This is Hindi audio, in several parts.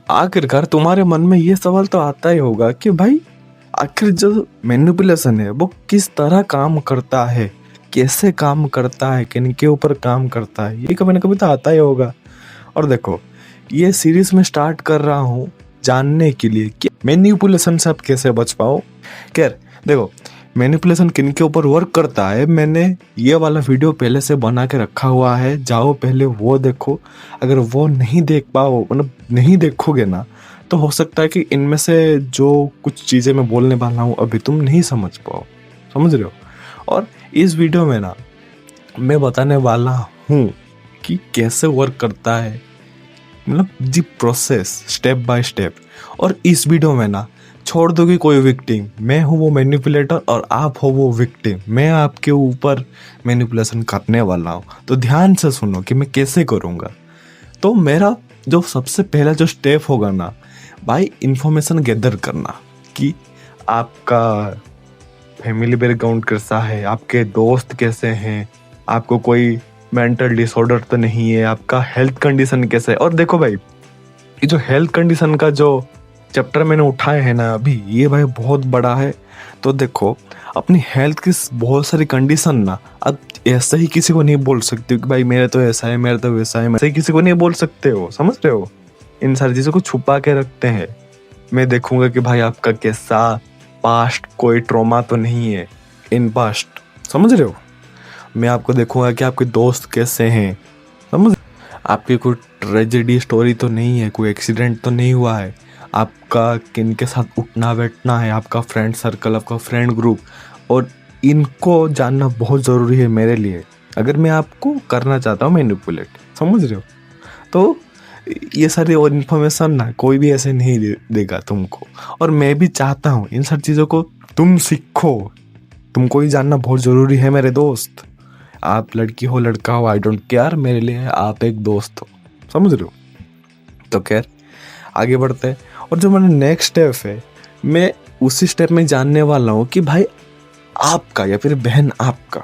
आखिरकार तुम्हारे मन में ये सवाल तो आता ही होगा कि भाई आखिर जो मैनिपुलेशन है वो किस तरह काम करता है, कैसे काम करता है, किन के ऊपर काम करता है, ये कभी ना कभी तो आता ही होगा। और देखो, ये सीरीज में स्टार्ट कर रहा हूँ जानने के लिए कि मैनिपुलेशन से आप कैसे बच पाओ। खैर देखो, मैनिपुलेशन किन के ऊपर वर्क करता है मैंने ये वाला वीडियो पहले से बना के रखा हुआ है, जाओ पहले वो देखो। अगर वो नहीं देख पाओ, मतलब नहीं देखोगे ना, तो हो सकता है कि इनमें से जो कुछ चीज़ें मैं बोलने वाला हूँ अभी तुम नहीं समझ पाओ, समझ रहे हो। और इस वीडियो में ना मैं बताने वाला हूँ कि कैसे वर्क करता है, मतलब जी प्रोसेस स्टेप बाय स्टेप। और इस वीडियो में ना छोड़ दो कि कोई विक्टिम, मैं हूँ वो मैनिपुलेटर और आप हो वो विक्टिम। मैं आपके ऊपर मैनिपुलेशन करने वाला हूँ, तो ध्यान से सुनो कि मैं कैसे करूँगा। तो मेरा जो सबसे पहला जो स्टेप होगा ना भाई, इंफॉर्मेशन गैदर करना कि आपका फैमिली बैकग्राउंड कैसा है, आपके दोस्त कैसे हैं, आपको कोई मेंटल डिसऑर्डर तो नहीं है, आपका हेल्थ कंडीशन कैसा है। और देखो भाई, ये जो हेल्थ कंडीशन का जो चैप्टर मैंने उठाया है ना अभी, ये भाई बहुत बड़ा है। तो देखो, अपनी हेल्थ की बहुत सारी कंडीशन ना अब ऐसे ही किसी को नहीं बोल सकते कि भाई मेरे तो ऐसा है, मेरे तो वैसा है, ऐसे ही किसी को नहीं बोल सकते हो, समझ रहे हो। इन सारी चीज़ों को छुपा के रखते हैं। मैं देखूंगा कि भाई आपका कैसा पास्ट, कोई ट्रॉमा तो नहीं है इन पास्ट, समझ रहे हो। मैं आपको देखूंगा कि आपके दोस्त कैसे हैं, समझ, आपकी कोई ट्रेजेडी स्टोरी तो नहीं है, कोई एक्सीडेंट तो नहीं हुआ है, आपका किन के साथ उठना बैठना है, आपका फ्रेंड सर्कल, आपका फ्रेंड ग्रुप। और इनको जानना बहुत ज़रूरी है मेरे लिए, अगर मैं आपको करना चाहता हूँ मैनिपुलेट, समझ रहे हो। तो ये सारी और इन्फॉर्मेशन ना कोई भी ऐसे नहीं देगा तुमको। और मैं भी चाहता हूँ इन सारी चीज़ों को तुम सीखो, तुमको ही जानना बहुत ज़रूरी है मेरे दोस्त। आप लड़की हो लड़का हो, आई डोंट केयर, मेरे लिए आप एक दोस्त हो, समझ रहे हो। तो खैर आगे बढ़ते हैं। और जो मेरा नेक्स्ट स्टेप है, मैं उसी स्टेप में जानने वाला हूँ कि भाई आपका या फिर बहन आपका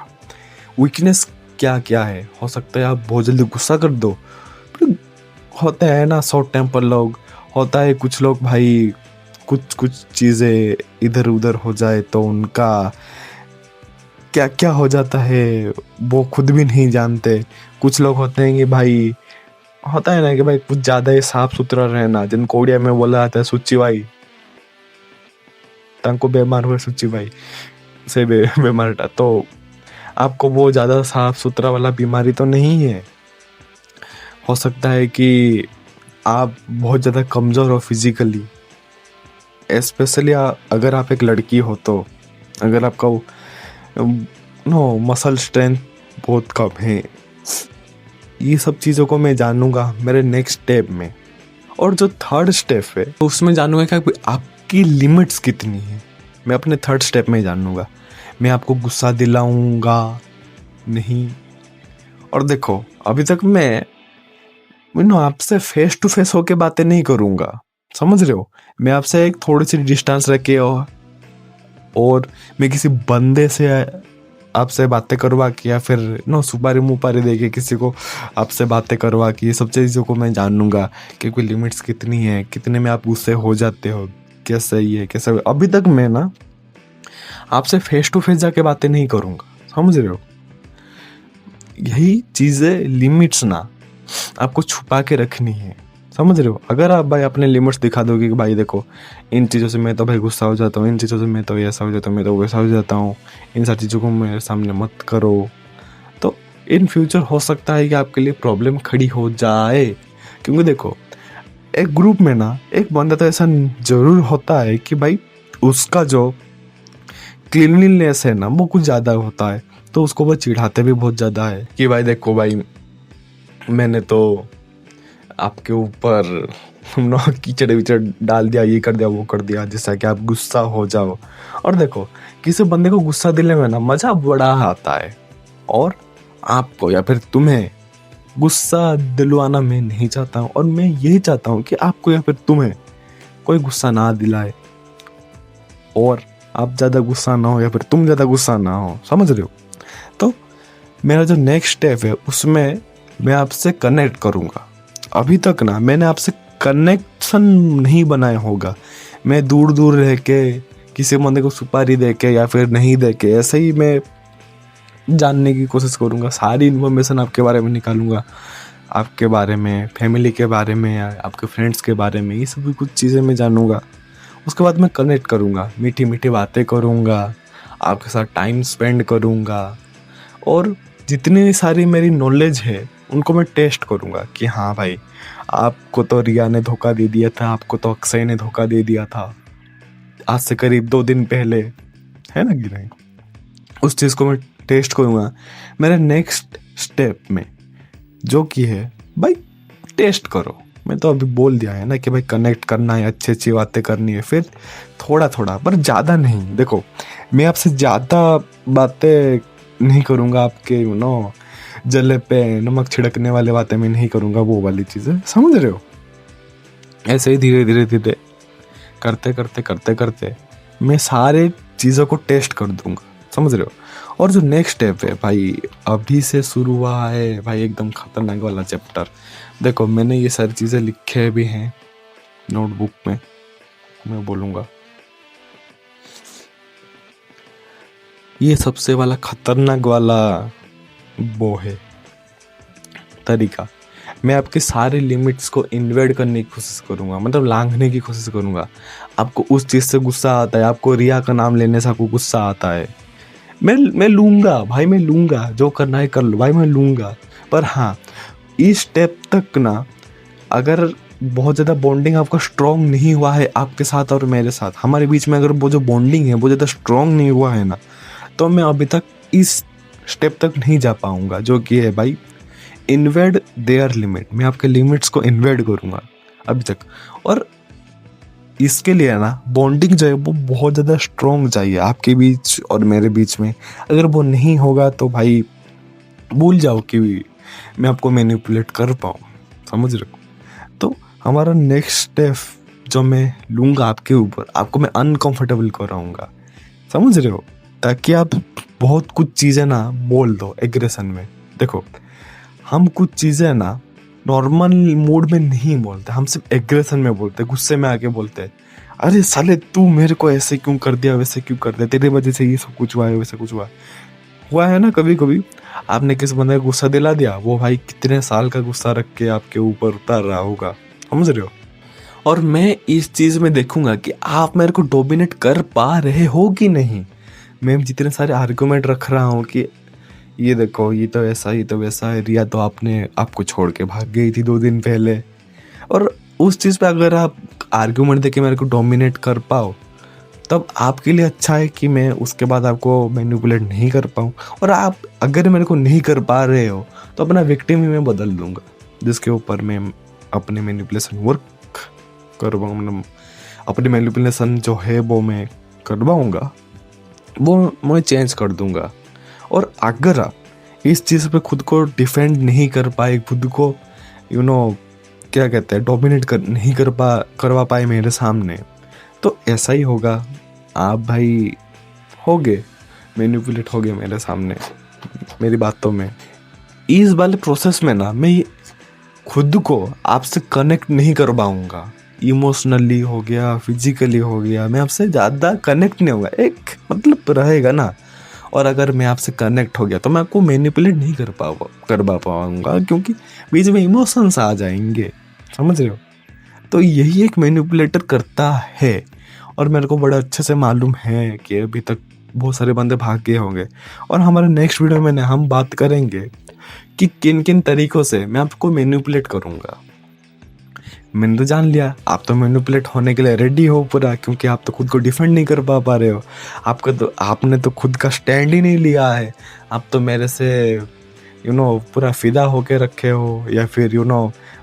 वीकनेस क्या क्या है। हो सकता है आप बहुत जल्दी गुस्सा कर दो, होते हैं ना शॉर्ट टेम्पर लोग, होता है कुछ लोग भाई कुछ चीज़ें इधर उधर हो जाए तो उनका क्या क्या हो जाता है वो खुद भी नहीं जानते। कुछ लोग होते हैं कि भाई होता है ना कि भाई कुछ ज़्यादा ही साफ सुथरा रहना, जिनको उड़िया में बोला जाता है सुच्ची भाई, तंको बीमार हुए सुच्ची भाई से बीमार था। तो आपको वो ज़्यादा साफ सुथरा वाला बीमारी तो नहीं है। हो सकता है कि आप बहुत ज़्यादा कमज़ोर हो फिजिकली, स्पेशली अगर आप एक लड़की हो तो, अगर आपका मसल स्ट्रेंथ बहुत कम है। ये सब चीज़ों को मैं जानूंगा मेरे नेक्स्ट स्टेप में। और जो थर्ड स्टेप है तो उसमें जानूंगा कि आपकी लिमिट्स कितनी है, मैं अपने थर्ड स्टेप में जानूंगा। मैं आपको गुस्सा दिलाऊंगा नहीं। और देखो, अभी तक मैं आपसे फेस टू फेस होके बातें नहीं करूंगा, समझ रहे हो। मैं आपसे एक थोड़ी सी डिस्टेंस रख के और मैं किसी बंदे से आपसे बातें करवा के या फिर सुपारी मुपारी दे के किसी को आपसे बातें करवा के, ये सब चीज़ों को मैं जानूंगा कि कोई लिमिट्स कितनी है, कितने में आप गुस्से हो जाते हो, कैसे ये कैसे। अभी तक मैं ना आपसे फेस टू फेस जाके बातें नहीं करूंगा, समझ रहे हो। यही चीज़ें लिमिट्स ना आपको छुपा के रखनी है, समझ रहे हो। अगर आप भाई अपने लिमिट्स दिखा दोगे कि भाई देखो इन चीज़ों से मैं तो भाई गुस्सा हो जाता हूँ, इन चीज़ों से मैं तो ऐसा हो जाता हूँ, मैं तो वैसा हो जाता हूँ, इन सारी चीज़ों को मेरे सामने मत करो, तो इन फ्यूचर हो सकता है कि आपके लिए प्रॉब्लम खड़ी हो जाए। क्योंकि देखो, एक ग्रुप में ना एक बंदा तो ऐसा ज़रूर होता है कि भाई उसका जो क्लीनलीनेस है ना वो कुछ ज़्यादा होता है, तो उसको वो चिढ़ाते भी बहुत ज़्यादा है कि भाई देखो भाई मैंने तो आपके ऊपर कीचड़ विचड़ डाल दिया, ये कर दिया वो कर दिया, जिससे कि आप गुस्सा हो जाओ। और देखो, किसी बंदे को गुस्सा दिलाने में ना मज़ा बड़ा आता है, और आपको या फिर तुम्हें गुस्सा दिलवाना मैं नहीं चाहता हूँ। और मैं यही चाहता हूँ कि आपको या फिर तुम्हें कोई गुस्सा ना दिलाए, और आप ज़्यादा गुस्सा ना हो या फिर तुम ज़्यादा गुस्सा ना हो, समझ रहे हो। तो मेरा जो नेक्स्ट स्टेप है उसमें मैं आपसे कनेक्ट करूँगा। अभी तक ना मैंने आपसे कनेक्ट ऑप्शन नहीं बनाया होगा। मैं दूर दूर रह के किसी बंदे को सुपारी दे के या फिर नहीं दे के ऐसे ही मैं जानने की कोशिश करूँगा, सारी इन्फॉर्मेशन आपके बारे में निकालूंगा, आपके बारे में, फैमिली के बारे में या आपके फ्रेंड्स के बारे में, ये सभी कुछ चीज़ें मैं जानूंगा। उसके बाद मैं कनेक्ट करूँगा, मीठी मीठी बातें करूँगा, आपके साथ टाइम स्पेंड करूँगा और जितनी सारी मेरी नॉलेज है उनको मैं टेस्ट करूँगा कि हाँ भाई, आपको तो रिया ने धोखा दे दिया था, आपको तो अक्षय ने धोखा दे दिया था आज से करीब 2 दिन पहले, है ना कि नहीं। उस चीज़ को मैं टेस्ट करूँगा मेरे नेक्स्ट स्टेप में, जो कि है भाई टेस्ट करो। मैं तो अभी बोल दिया है ना कि भाई कनेक्ट करना है, अच्छी अच्छी बातें करनी है, फिर थोड़ा थोड़ा, पर ज़्यादा नहीं। देखो मैं आपसे ज़्यादा बातें नहीं करूँगा, आपके जले पे नमक छिड़कने वाले बातें मैं नहीं करूँगा, वो वाली चीज़ें, समझ रहे हो। ऐसे ही धीरे धीरे धीरे करते करते करते करते मैं सारे चीज़ों को टेस्ट कर दूंगा, समझ रहे हो। और जो नेक्स्ट स्टेप है भाई, अभी से शुरू हुआ है भाई एकदम खतरनाक वाला चैप्टर। देखो मैंने ये सारी चीज़ें लिखे भी हैं नोटबुक में, मैं बोलूँगा ये सबसे वाला खतरनाक वाला वो है तरीका। मैं आपके सारे लिमिट्स को इन्वेड करने की कोशिश करूँगा, मतलब लांघने की कोशिश करूँगा। आपको उस चीज़ से गुस्सा आता है, आपको रिया का नाम लेने से आपको गुस्सा आता है, मैं लूँगा भाई, मैं लूँगा, जो करना है कर लो भाई, मैं लूँगा। पर हाँ, इस स्टेप तक ना अगर बहुत ज़्यादा बॉन्डिंग आपका स्ट्रॉन्ग नहीं हुआ है आपके साथ और मेरे साथ, हमारे बीच में अगर वो जो बॉन्डिंग है वो ज़्यादा स्ट्रॉन्ग नहीं हुआ है ना, तो मैं अभी तक इस स्टेप तक नहीं जा पाऊँगा, जो कि है भाई इन्वेड देयर लिमिट। मैं आपके लिमिट्स को इन्वेड करूँगा अभी तक। और इसके लिए ना बॉन्डिंग जो है वो बहुत ज़्यादा स्ट्रॉन्ग चाहिए आपके बीच और मेरे बीच में। अगर वो नहीं होगा तो भाई भूल जाओ कि मैं आपको मैनिपुलेट कर पाऊँ, समझ रहे हो। तो हमारा नेक्स्ट स्टेप जो मैं लूँगा आपके ऊपर, आपको मैं अनकंफर्टेबल कराऊँगा, समझ रहे हो, ताकि आप बहुत कुछ चीज़ें ना बोल दो एग्रेशन में। देखो हम कुछ चीज़ें ना नॉर्मल मूड में नहीं बोलते, हम सिर्फ एग्रेशन में बोलते, गुस्से में आके बोलते, अरे साले तू मेरे को ऐसे क्यों कर दिया, वैसे क्यों कर दिया, तेरे वजह से ये सब कुछ हुआ है, वैसे कुछ हुआ है ना। कभी कभी आपने किस बंदे को गुस्सा दिला दिया, वो भाई कितने साल का गुस्सा रख के आपके ऊपर उतार रहा होगा, समझ रहे हो। और मैं इस चीज़ में देखूंगा कि आप मेरे को डोमिनेट कर पा रहे हो कि नहीं। मैं जितने सारे आर्गूमेंट रख रहा हूँ कि ये देखो ये तो ऐसा, ये तो वैसा है, रिया तो आपको छोड़ के भाग गई थी 2 दिन पहले, और उस चीज़ पे अगर आप आर्गूमेंट देके मेरे को डोमिनेट कर पाओ तब आपके लिए अच्छा है कि मैं उसके बाद आपको मैनिपुलेट नहीं कर पाऊँ। और आप अगर मेरे को नहीं कर पा रहे हो तो अपना विक्टिम ही मैं बदल दूंगा, जिसके ऊपर मैं अपने मैनिपुलेशन वर्क करवाऊँ, मतलब अपनी मैनिपुलेशन जो है वो मैं करवाऊँगा, वो मैं चेंज कर दूंगा। और अगर आप इस चीज़ पे खुद को डिफेंड नहीं कर पाए, खुद को क्या कहते हैं डोमिनेट नहीं करवा पाए मेरे सामने, तो ऐसा ही होगा, आप भाई होगे मैनिपुलेट होगे मेरे सामने, मेरी बातों में। इस वाले प्रोसेस में ना मैं खुद को आपसे कनेक्ट नहीं कर पाऊँगा, इमोशनली हो गया, फिजिकली हो गया, मैं आपसे ज़्यादा कनेक्ट नहीं होगा, एक मतलब रहेगा ना। और अगर मैं आपसे कनेक्ट हो गया तो मैं आपको मैनिपुलेट नहीं कर पाऊंगा, क्योंकि बीच में इमोशंस आ जाएंगे, समझ रहे हो। तो यही एक मैनिपुलेटर करता है, और मेरे को बड़ा अच्छे से मालूम है कि अभी तक बहुत सारे बंदे भाग गए होंगे। और हमारे नेक्स्ट वीडियो में हम बात करेंगे कि किन किन तरीक़ों से मैं आपको मैनिपुलेट करूँगा। मैंने तो जान लिया आप तो मैनिपुलेट होने के लिए रेडी हो पूरा, क्योंकि आप तो खुद को डिफेंड नहीं कर पा रहे हो, आपने तो खुद का स्टैंड ही नहीं लिया है। आप तो मेरे से पूरा फिदा होके रखे हो, या फिर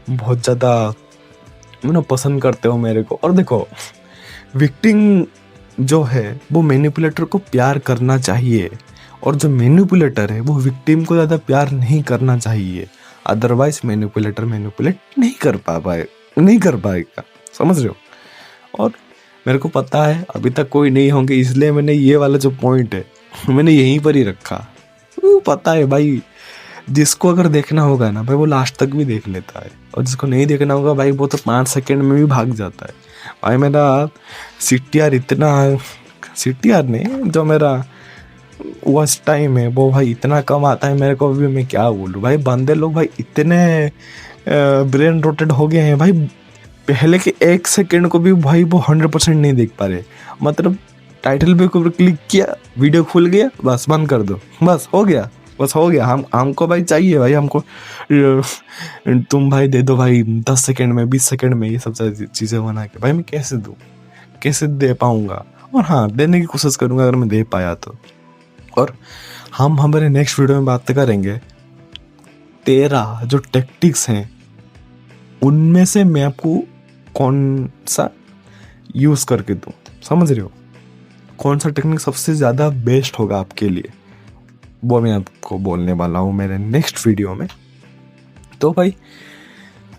बहुत ज़्यादा पसंद करते हो मेरे को। और देखो विक्टिम जो है वो मैनिपुलेटर को प्यार करना चाहिए, और जो मैनिपुलेटर है वो विक्टिम को ज़्यादा प्यार नहीं करना चाहिए, अदरवाइज मैनिपुलेटर मैनिपुलेट नहीं कर पाएगा, समझ रहे हो। और मेरे को पता है अभी तक कोई नहीं होंगे, इसलिए मैंने ये वाला जो पॉइंट है मैंने यहीं पर ही रखा। पता है भाई जिसको अगर देखना होगा ना भाई वो लास्ट तक भी देख लेता है, और जिसको नहीं देखना होगा भाई वो तो 5 सेकंड में भी भाग जाता है। भाई मेरा CTR इतना, CTR नहीं, जो मेरा वॉच टाइम है वो भाई इतना कम आता है मेरे को भी, मैं क्या बोलूँ भाई। बंदे लोग भाई इतने ब्रेन रोटेड हो गए हैं भाई, पहले के 1 सेकंड को भी भाई वो 100% नहीं देख पा रहे। मतलब टाइटल पे ऊपर क्लिक किया, वीडियो खुल गया, बस बंद कर दो, बस हो गया, बस हो गया। हमको भाई चाहिए भाई, हमको तुम भाई दे दो भाई 10 सेकंड में, 20 सेकंड में ये सब चीज़ें बना के। भाई मैं कैसे दूँ, कैसे दे पाऊँगा? और हाँ, देने की कोशिश करूँगा अगर मैं दे पाया तो। और हम हमारे नेक्स्ट वीडियो में बात करेंगे 13 जो टेक्टिक्स हैं उनमें से मैं आपको कौन सा यूज़ करके दूँ, समझ रहे हो? कौन सा टेक्निक सबसे ज़्यादा बेस्ट होगा आपके लिए, वो मैं आपको बोलने वाला हूँ मेरे नेक्स्ट वीडियो में। तो भाई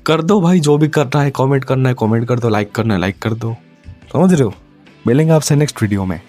कर दो भाई, जो भी करना है, कमेंट करना है कमेंट कर दो, लाइक करना है लाइक कर दो, समझ रहे हो? मिलेंगे आपसे नेक्स्ट वीडियो में।